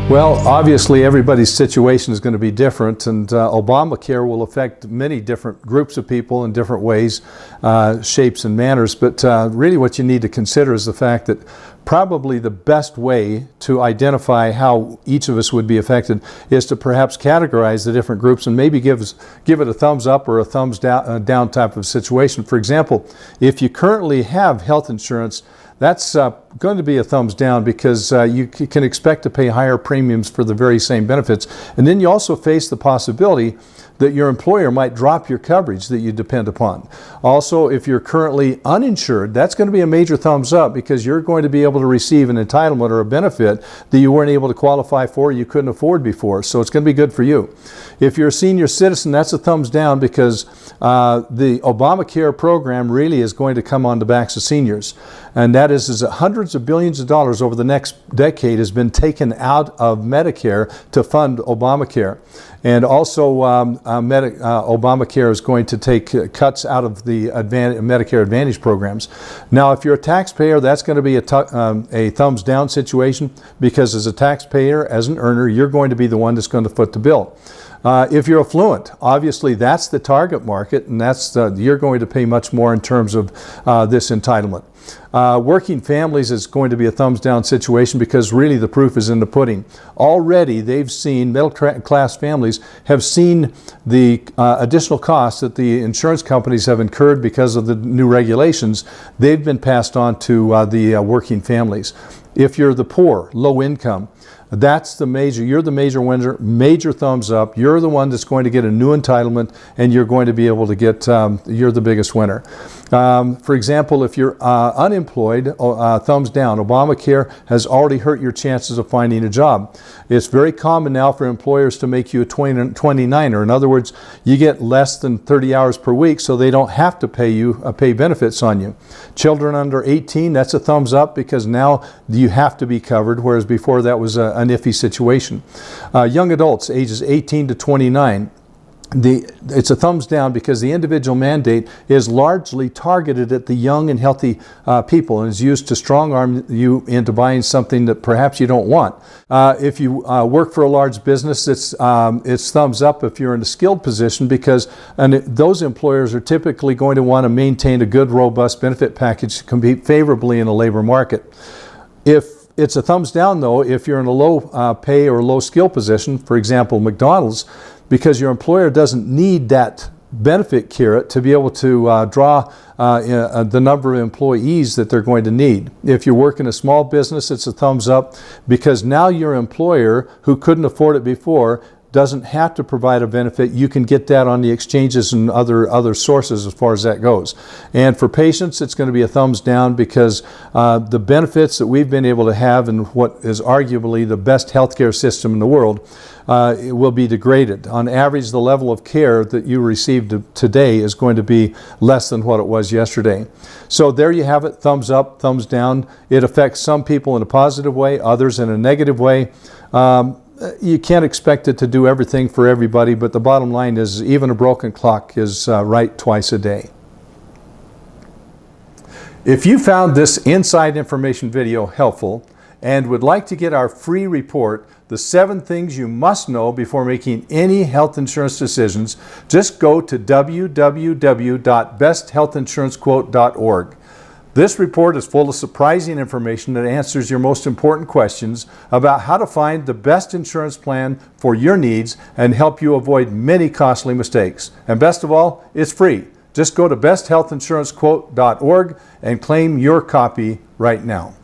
Well, obviously everybody's situation is going to be different, and Obamacare will affect many different groups of people in different ways, shapes and manners, but really what you need to consider is the fact that probably the best way to identify how each of us would be affected is to perhaps categorize the different groups and maybe give it a thumbs up or a thumbs down type of situation. For example, if you currently have health insurance, that's going to be a thumbs down because you can expect to pay higher premiums for the very same benefits. And then you also face the possibility that your employer might drop your coverage that you depend upon. Also, if you're currently uninsured, that's going to be a major thumbs up because you're going to be able to receive an entitlement or a benefit that you weren't able to qualify for, you couldn't afford before. So it's going to be good for you. If you're a senior citizen, that's a thumbs down because the Obamacare program really is going to come on the backs of seniors. And that is that hundreds of billions of dollars over the next decade has been taken out of Medicare to fund Obamacare. And also Obamacare is going to take cuts out of the Medicare Advantage programs. Now, if you're a taxpayer, that's going to be a thumbs down situation because as a taxpayer, as an earner, you're going to be the one that's going to foot the bill. If you're affluent, obviously that's the target market, and you're going to pay much more in terms of this entitlement. Working families is going to be a thumbs down situation because really the proof is in the pudding. Already they've seen, middle class families have seen the additional costs that the insurance companies have incurred because of the new regulations. They've been passed on to the working families. If you're the poor, low income, you're the major winner, major thumbs up. You're the one that's going to get a new entitlement and you're going to be able to get, you're the biggest winner. For example, if you're unemployed, thumbs down. Obamacare has already hurt your chances of finding a job. It's very common now for employers to make you a 29er. In other words, you get less than 30 hours per week, so they don't have to pay benefits on you. Children under 18, that's a thumbs up because now you have to be covered, whereas before that was an iffy situation. Young adults, ages 18 to 29, it's a thumbs down because the individual mandate is largely targeted at the young and healthy people and is used to strong arm you into buying something that perhaps you don't want. If you work for a large business, it's thumbs up if you're in a skilled position because those employers are typically going to want to maintain a good, robust benefit package to compete favorably in the labor market. It's a thumbs down, though, if you're in a low pay or low skill position, for example, McDonald's, because your employer doesn't need that benefit carrot to be able to draw the number of employees that they're going to need. If you work in a small business, it's a thumbs up because now your employer, who couldn't afford it before, doesn't have to provide a benefit. You can get that on the exchanges and other sources as far as that goes. And for patients, it's going to be a thumbs down because the benefits that we've been able to have in what is arguably the best healthcare system in the world it will be degraded. On average, the level of care that you received today is going to be less than what it was yesterday. So there you have it, thumbs up, thumbs down. It affects some people in a positive way, others in a negative way. You can't expect it to do everything for everybody, but the bottom line is even a broken clock is right twice a day. If you found this inside information video helpful and would like to get our free report, The 7 Things You Must Know Before Making Any Health Insurance Decisions, just go to www.besthealthinsurancequote.org. This report is full of surprising information that answers your most important questions about how to find the best insurance plan for your needs and help you avoid many costly mistakes. And best of all, it's free. Just go to besthealthinsurancequote.org and claim your copy right now.